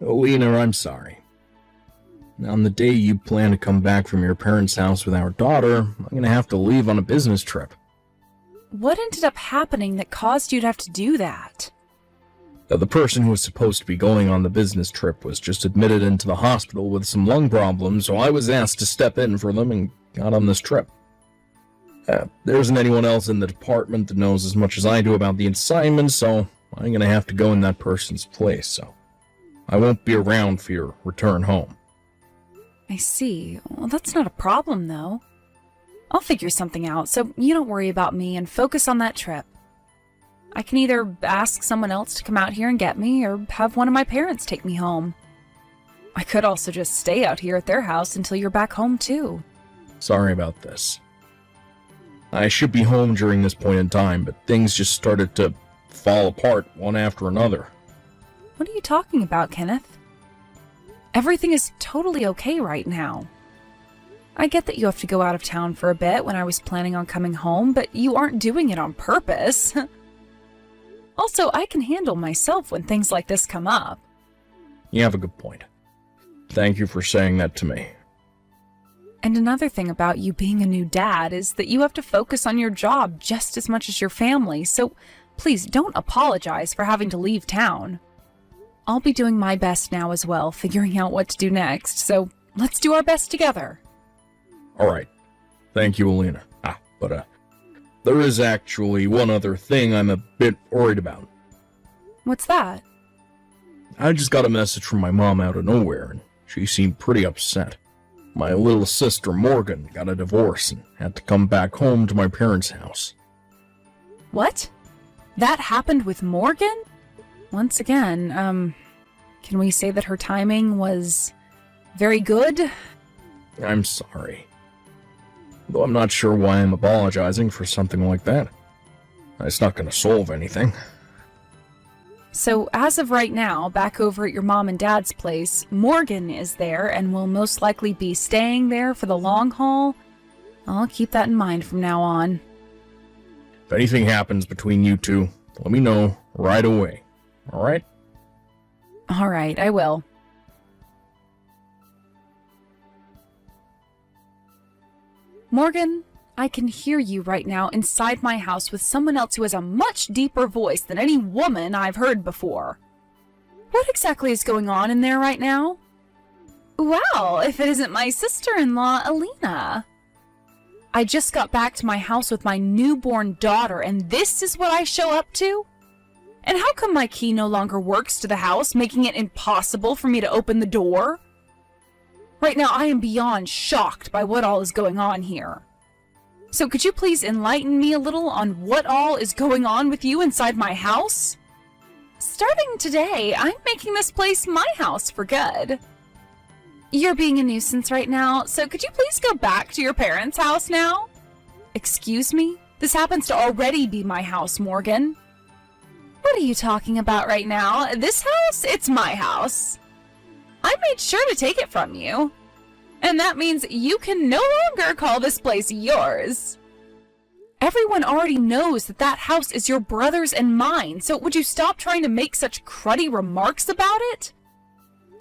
Alina, I'm sorry. On the day you plan to come back from your parents' house with our daughter, I'm going to have to leave on a business trip. What ended up happening that caused you to have to do that? The person who was supposed to be going on the business trip was just admitted into the hospital with some lung problems, so I was asked to step in for them and got on this trip. There isn't anyone else in the department that knows as much as I do about the assignment, so I'm going to have to go in that person's place, so I won't be around for your return home. I see. Well, that's not a problem, though. I'll figure something out, so you don't worry about me and focus on that trip. I can either ask someone else to come out here and get me, or have one of my parents take me home. I could also just stay out here at their house until you're back home, too. Sorry about this. I should be home during this point in time, but things just started to fall apart one after another. What are you talking about, Kenneth? Everything is totally okay right now. I get that you have to go out of town for a bit when I was planning on coming home, but you aren't doing it on purpose. Also, I can handle myself when things like this come up. You have a good point. Thank you for saying that to me. And another thing about you being a new dad is that you have to focus on your job just as much as your family, so please don't apologize for having to leave town. I'll be doing my best now as well, figuring out what to do next, so let's do our best together. Alright. Thank you, Alina. But there is actually one other thing I'm a bit worried about. What's that? I just got a message from my mom out of nowhere, and she seemed pretty upset. My little sister Morgan got a divorce and had to come back home to my parents' house. What? That happened with Morgan? Once again, can we say that her timing was very good? I'm sorry. Though I'm not sure why I'm apologizing for something like that. It's not going to solve anything. So, as of right now, back over at your mom and dad's place, Morgan is there and will most likely be staying there for the long haul. I'll keep that in mind from now on. If anything happens between you two, let me know right away. Alright? Alright, I will. Morgan, I can hear you right now inside my house with someone else who has a much deeper voice than any woman I've heard before. What exactly is going on in there right now? Well, if it isn't my sister-in-law, Alina. I just got back to my house with my newborn daughter, and this is what I show up to? And how come my key no longer works to the house, making it impossible for me to open the door? Right now, I am beyond shocked by what all is going on here. So could you please enlighten me a little on what all is going on with you inside my house? Starting today, I'm making this place my house for good. You're being a nuisance right now, so could you please go back to your parents' house now? Excuse me? This happens to already be my house, Morgan. What are you talking about right now? This house? It's my house. I made sure to take it from you. And that means you can no longer call this place yours. Everyone already knows that that house is your brother's and mine, so would you stop trying to make such cruddy remarks about it?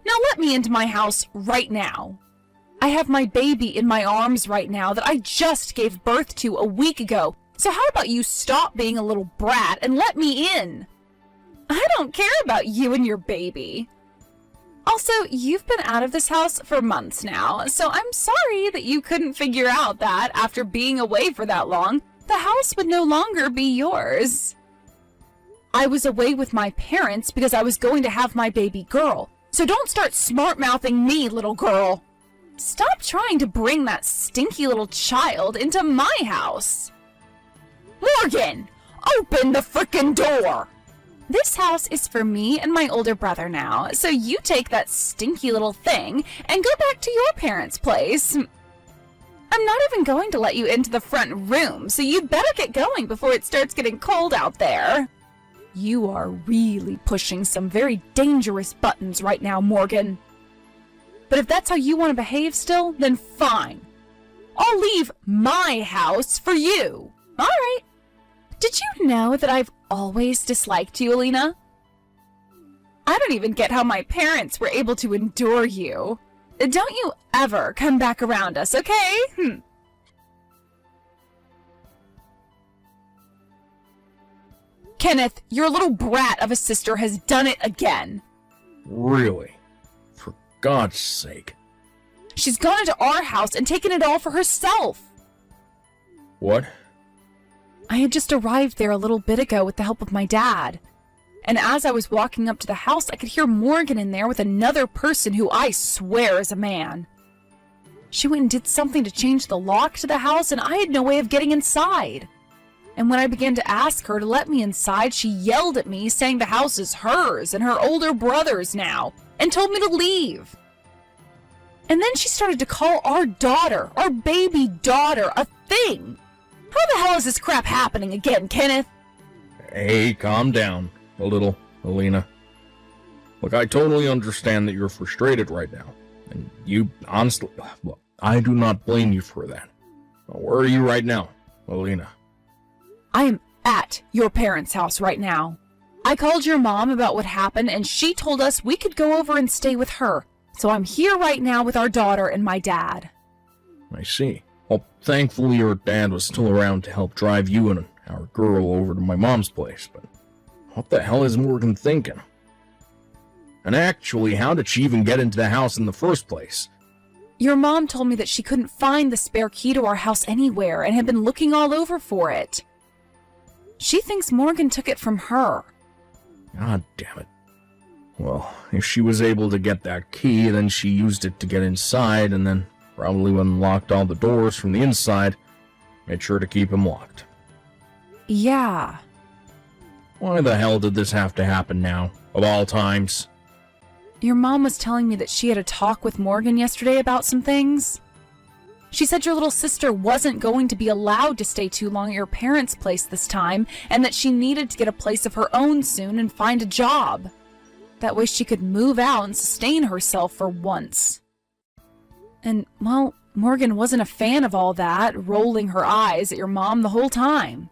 Now let me into my house right now. I have my baby in my arms right now that I just gave birth to a week ago, so how about you stop being a little brat and let me in? I don't care about you and your baby. Also, you've been out of this house for months now, so I'm sorry that you couldn't figure out that, after being away for that long, the house would no longer be yours. I was away with my parents because I was going to have my baby girl, so don't start smart-mouthing me, little girl. Stop trying to bring that stinky little child into my house. Morgan, open the frickin' door! This house is for me and my older brother now, so you take that stinky little thing and go back to your parents' place. I'm not even going to let you into the front room, so you'd better get going before it starts getting cold out there. You are really pushing some very dangerous buttons right now, Morgan. But if that's how you want to behave still, then fine. I'll leave my house for you. All right. Did you know that I've always disliked you, Alina? I don't even get how my parents were able to endure you. Don't you ever come back around us, okay? Kenneth, your little brat of a sister has done it again. Really? For God's sake. She's gone into our house and taken it all for herself. What? I had just arrived there a little bit ago with the help of my dad. And as I was walking up to the house, I could hear Morgan in there with another person who I swear is a man. She went and did something to change the lock to the house, and I had no way of getting inside. And when I began to ask her to let me inside, she yelled at me, saying the house is hers and her older brother's now, and told me to leave. And then she started to call our daughter, our baby daughter, a thing. How the hell is this crap happening again, Kenneth? Hey, calm down a little, Alina. Look, I totally understand that you're frustrated right now. And you, honestly, look, I do not blame you for that. Now, where are you right now, Alina? I am at your parents' house right now. I called your mom about what happened, and she told us we could go over and stay with her. So I'm here right now with our daughter and my dad. I see. Well, thankfully your dad was still around to help drive you and our girl over to my mom's place, but what the hell is Morgan thinking? And actually, how did she even get into the house in the first place? Your mom told me that she couldn't find the spare key to our house anywhere and had been looking all over for it. She thinks Morgan took it from her. God damn it. Well, if she was able to get that key, then she used it to get inside, and then probably unlocked all the doors from the inside, made sure to keep them locked. Yeah. Why the hell did this have to happen now, of all times? Your mom was telling me that she had a talk with Morgan yesterday about some things. She said your little sister wasn't going to be allowed to stay too long at your parents' place this time, and that she needed to get a place of her own soon and find a job. That way she could move out and sustain herself for once. And, well, Morgan wasn't a fan of all that, rolling her eyes at your mom the whole time.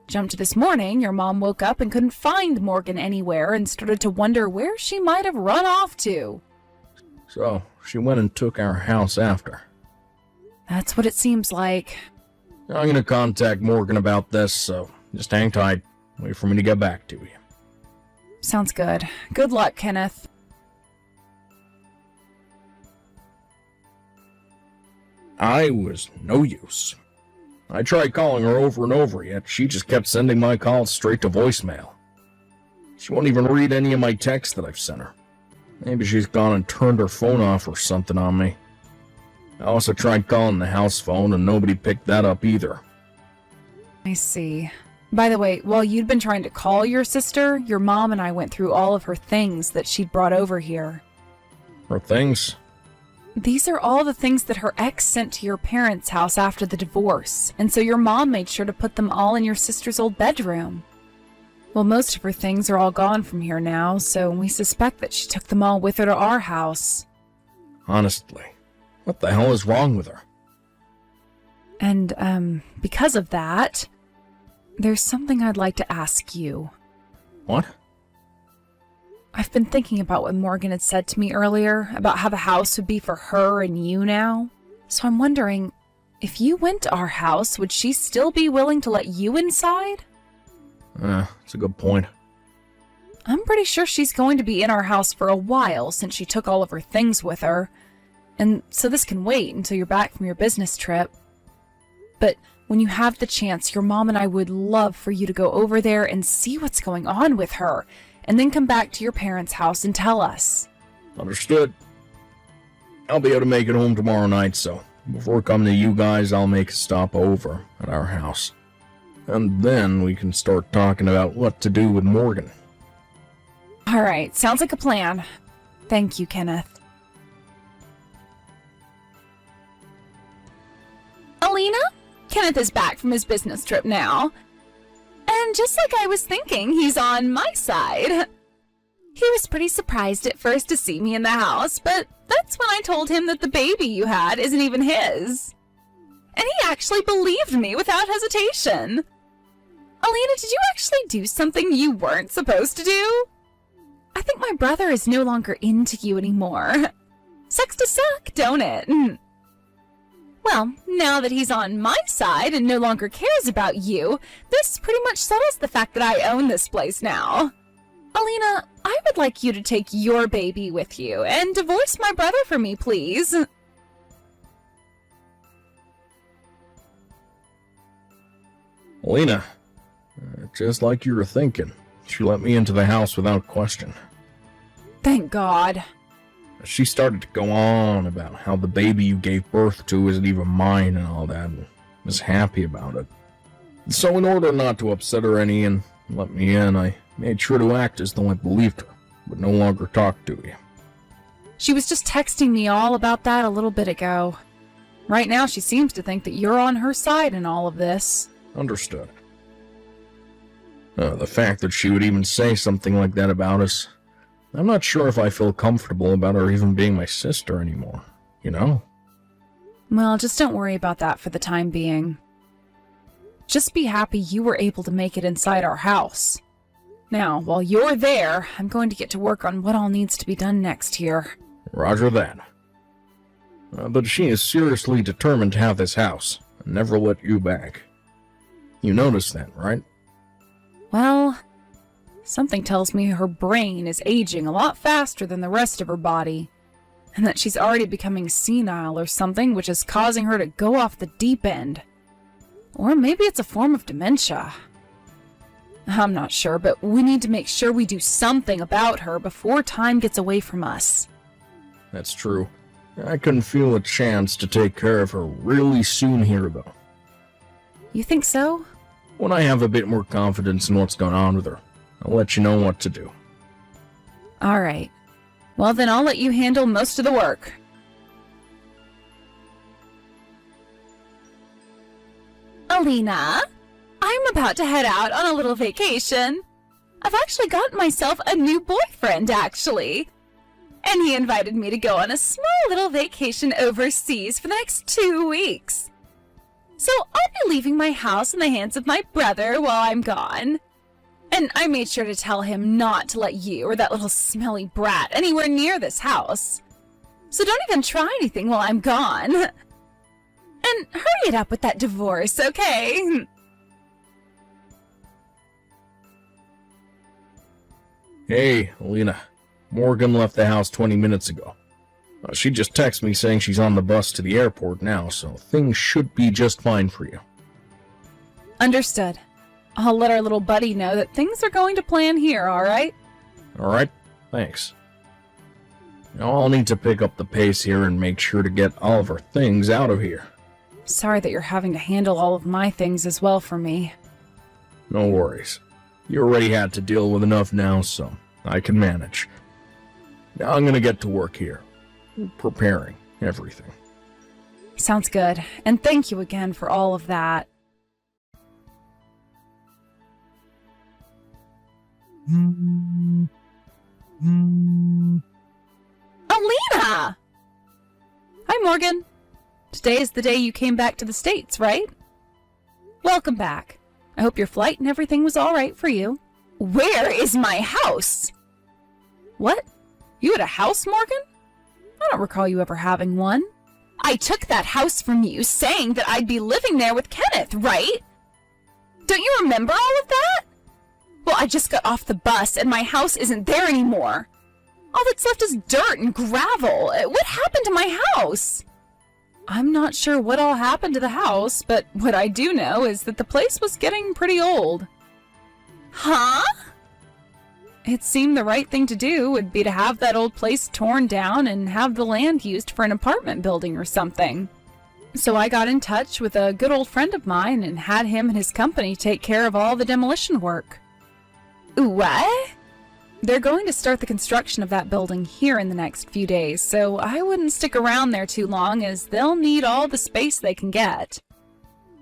Jump to this morning, your mom woke up and couldn't find Morgan anywhere and started to wonder where she might have run off to. So, she went and took our house after. That's what it seems like. I'm gonna contact Morgan about this, so just hang tight. Wait for me to get back to you. Sounds good. Good luck, Kenneth. I was no use. I tried calling her over and over, yet she just kept sending my calls straight to voicemail. She won't even read any of my texts that I've sent her. Maybe she's gone and turned her phone off or something on me. I also tried calling the house phone, and nobody picked that up either. I see. By the way, while you'd been trying to call your sister, your mom and I went through all of her things that she'd brought over here. Her things? These are all the things that her ex sent to your parents' house after the divorce, and so your mom made sure to put them all in your sister's old bedroom. Well, most of her things are all gone from here now, so we suspect that she took them all with her to our house. Honestly, what the hell is wrong with her? And, because of that, there's something I'd like to ask you. What? I've been thinking about what Morgan had said to me earlier, about how the house would be for her and you now. So I'm wondering, if you went to our house, would she still be willing to let you inside? That's a good point. I'm pretty sure she's going to be in our house for a while since she took all of her things with her. And so this can wait until you're back from your business trip. But when you have the chance, your mom and I would love for you to go over there and see what's going on with her, and then come back to your parents' house and tell us. Understood. I'll be able to make it home tomorrow night, so before coming to you guys, I'll make a stop over at our house. And then we can start talking about what to do with Morgan. All right, sounds like a plan. Thank you, Kenneth. Alina? Kenneth is back from his business trip now. And just like I was thinking, he's on my side. He was pretty surprised at first to see me in the house, but that's when I told him that the baby you had isn't even his. And he actually believed me without hesitation. Alina, did you actually do something you weren't supposed to do? I think my brother is no longer into you anymore. Sucks to suck, don't it? Well, now that he's on my side and no longer cares about you, this pretty much settles the fact that I own this place now. Alina, I would like you to take your baby with you and divorce my brother for me, please. Alina, just like you were thinking, she let me into the house without question. Thank God. She started to go on about how the baby you gave birth to isn't even mine and all that, and was happy about it. So in order not to upset her any and let me in, I made sure to act as though I believed her, but no longer talk to you. She was just texting me all about that a little bit ago. Right now she seems to think that you're on her side in all of this. Understood. The fact that she would even say something like that about us, I'm not sure if I feel comfortable about her even being my sister anymore, you know? Well, just don't worry about that for the time being. Just be happy you were able to make it inside our house. Now, while you're there, I'm going to get to work on what all needs to be done next here. Roger that. But she is seriously determined to have this house, and never let you back. You noticed that, right? Well, something tells me her brain is aging a lot faster than the rest of her body, and that she's already becoming senile or something, which is causing her to go off the deep end. Or maybe it's a form of dementia. I'm not sure, but we need to make sure we do something about her before time gets away from us. That's true. I can feel a chance to take care of her really soon here, though. You think so? When I have a bit more confidence in what's going on with her, I'll let you know what to do. Alright. Well, then I'll let you handle most of the work. Alina, I'm about to head out on a little vacation. I've actually gotten myself a new boyfriend, actually. And he invited me to go on a small little vacation overseas for the next 2 weeks. So I'll be leaving my house in the hands of my brother while I'm gone. And I made sure to tell him not to let you or that little smelly brat anywhere near this house. So don't even try anything while I'm gone. And hurry it up with that divorce, okay? Hey, Alina. Morgan left the house 20 minutes ago. She just texted me saying she's on the bus to the airport now, so things should be just fine for you. Understood. I'll let our little buddy know that things are going to plan here, alright? Alright, thanks. Now I'll need to pick up the pace here and make sure to get all of our things out of here. Sorry that you're having to handle all of my things as well for me. No worries. You already had to deal with enough now, so I can manage. Now I'm gonna get to work here. Preparing everything. Sounds good. And thank you again for all of that. Alina! Hi, Morgan. Today is the day you came back to the States, right? Welcome back. I hope your flight and everything was all right for you. Where is my house? What? You had a house, Morgan? I don't recall you ever having one. I took that house from you, saying that I'd be living there with Kenneth, right? Don't you remember all of that? Well, I just got off the bus, and my house isn't there anymore. All that's left is dirt and gravel. What happened to my house? I'm not sure what all happened to the house, but what I do know is that the place was getting pretty old. Huh? It seemed the right thing to do would be to have that old place torn down and have the land used for an apartment building or something. So I got in touch with a good old friend of mine and had him and his company take care of all the demolition work. What? They're going to start the construction of that building here in the next few days, so I wouldn't stick around there too long as they'll need all the space they can get.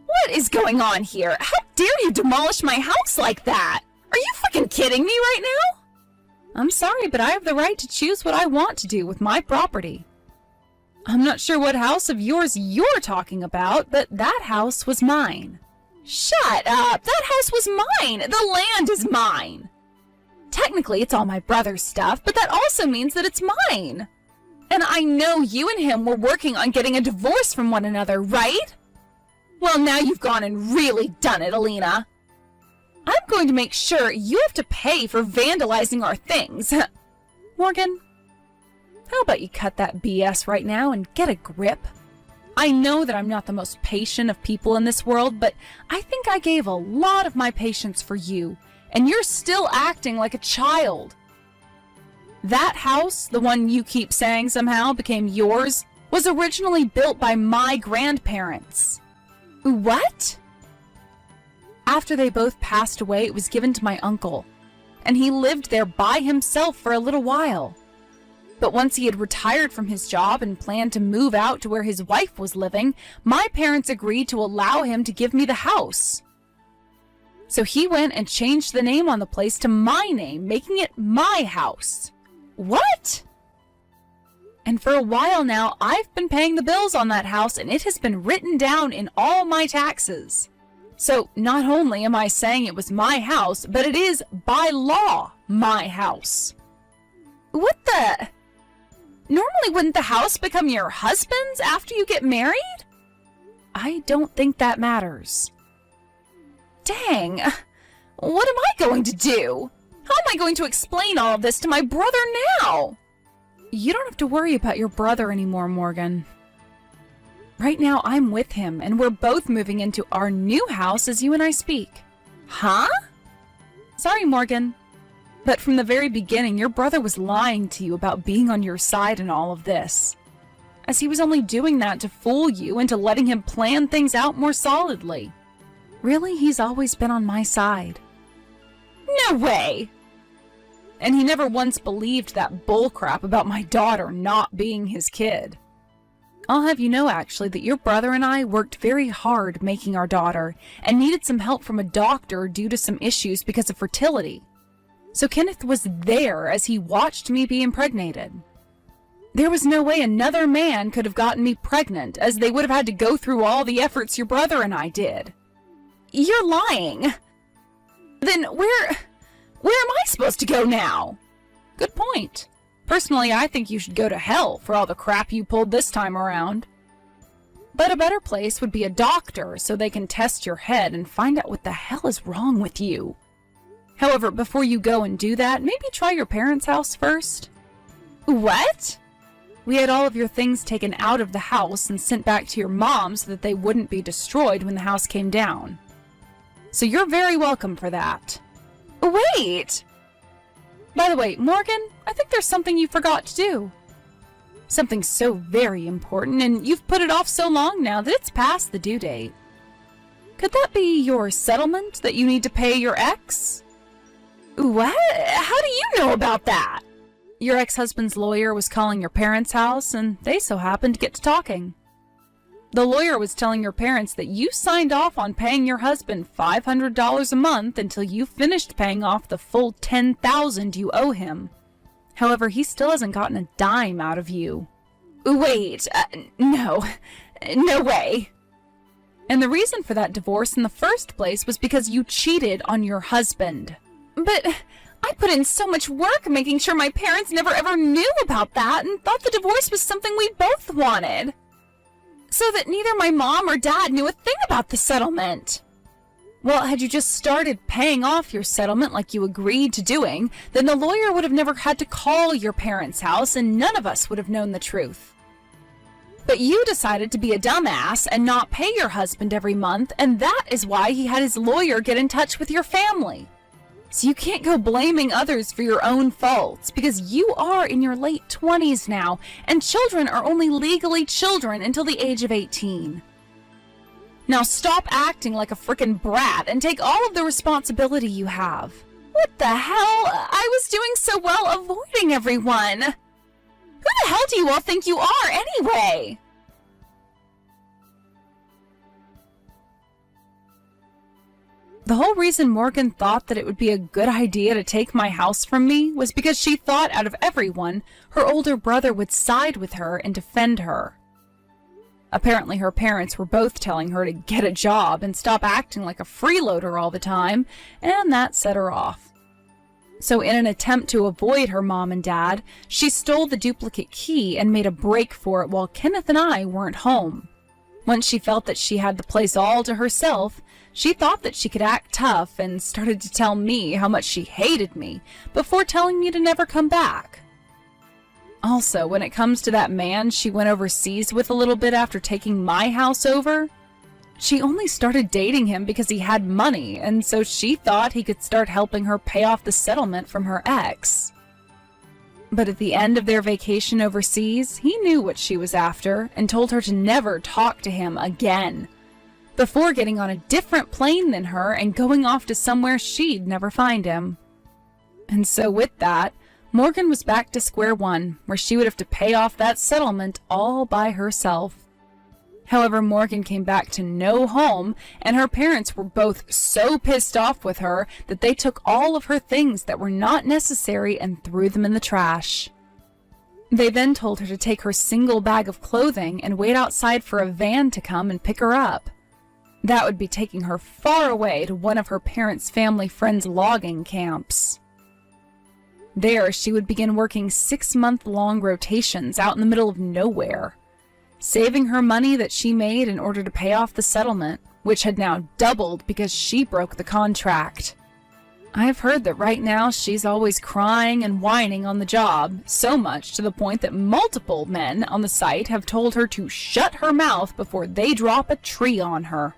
What is going on here? How dare you demolish my house like that? Are you freaking kidding me right now? I'm sorry, but I have the right to choose what I want to do with my property. I'm not sure what house of yours you're talking about, but that house was mine. Shut up! That house was mine! The land is mine! Technically, it's all my brother's stuff, but that also means that it's mine. And I know you and him were working on getting a divorce from one another, right? Well, now you've gone and really done it, Alina. I'm going to make sure you have to pay for vandalizing our things. Morgan, how about you cut that BS right now and get a grip? I know that I'm not the most patient of people in this world, but I think I gave a lot of my patience for you, and you're still acting like a child. That house, the one you keep saying somehow became yours, was originally built by my grandparents. What? After they both passed away, it was given to my uncle, and he lived there by himself for a little while. But once he had retired from his job and planned to move out to where his wife was living, my parents agreed to allow him to give me the house. So he went and changed the name on the place to my name, making it my house. What? And for a while now, I've been paying the bills on that house, and it has been written down in all my taxes. So not only am I saying it was my house, but it is, by law, my house. What the? Normally, wouldn't the house become your husband's after you get married? I don't think that matters. Dang, what am I going to do? How am I going to explain all of this to my brother now? You don't have to worry about your brother anymore, Morgan. Right now, I'm with him, and we're both moving into our new house as you and I speak. Huh? Sorry, Morgan. But from the very beginning, your brother was lying to you about being on your side in all of this, as he was only doing that to fool you into letting him plan things out more solidly. Really, he's always been on my side. No way! And he never once believed that bullcrap about my daughter not being his kid. I'll have you know, actually, that your brother and I worked very hard making our daughter and needed some help from a doctor due to some issues because of fertility. So Kenneth was there as he watched me be impregnated. There was no way another man could have gotten me pregnant, as they would have had to go through all the efforts your brother and I did. You're lying. Then where am I supposed to go now? Good point. Personally, I think you should go to hell for all the crap you pulled this time around. But a better place would be a doctor, so they can test your head and find out what the hell is wrong with you. However, before you go and do that, maybe try your parents' house first. What? We had all of your things taken out of the house and sent back to your mom so that they wouldn't be destroyed when the house came down. So you're very welcome for that. Wait! By the way, Morgan, I think there's something you forgot to do. Something so very important, and you've put it off so long now that it's past the due date. Could that be your settlement that you need to pay your ex? What? How do you know about that? Your ex-husband's lawyer was calling your parents' house, and they so happened to get to talking. The lawyer was telling your parents that you signed off on paying your husband $500 a month until you finished paying off the full $10,000 you owe him. However, he still hasn't gotten a dime out of you. Wait, no way. And the reason for that divorce in the first place was because you cheated on your husband. But I put in so much work making sure my parents never ever knew about that and thought the divorce was something we both wanted. So that neither my mom or dad knew a thing about the settlement. Well, had you just started paying off your settlement like you agreed to doing, then the lawyer would have never had to call your parents' house and none of us would have known the truth. But you decided to be a dumbass and not pay your husband every month, and that is why he had his lawyer get in touch with your family. So you can't go blaming others for your own faults, because you are in your late 20s now, and children are only legally children until the age of 18. Now stop acting like a frickin' brat and take all of the responsibility you have. What the hell? I was doing so well avoiding everyone. Who the hell do you all think you are anyway? The whole reason Morgan thought that it would be a good idea to take my house from me was because she thought out of everyone, her older brother would side with her and defend her. Apparently her parents were both telling her to get a job and stop acting like a freeloader all the time, and that set her off. So in an attempt to avoid her mom and dad, she stole the duplicate key and made a break for it while Kenneth and I weren't home. Once she felt that she had the place all to herself, she thought that she could act tough and started to tell me how much she hated me before telling me to never come back. Also, when it comes to that man she went overseas with a little bit after taking my house over, she only started dating him because he had money, and so she thought he could start helping her pay off the settlement from her ex. But at the end of their vacation overseas, he knew what she was after and told her to never talk to him again, before getting on a different plane than her and going off to somewhere she'd never find him. And so with that, Morgan was back to square one, where she would have to pay off that settlement all by herself. However, Morgan came back to no home, and her parents were both so pissed off with her that they took all of her things that were not necessary and threw them in the trash. They then told her to take her single bag of clothing and wait outside for a van to come and pick her up. That would be taking her far away to one of her parents' family friends' logging camps. There, she would begin working 6-month-long rotations out in the middle of nowhere, saving her money that she made in order to pay off the settlement, which had now doubled because she broke the contract. I've heard that right now she's always crying and whining on the job, so much to the point that multiple men on the site have told her to shut her mouth before they drop a tree on her.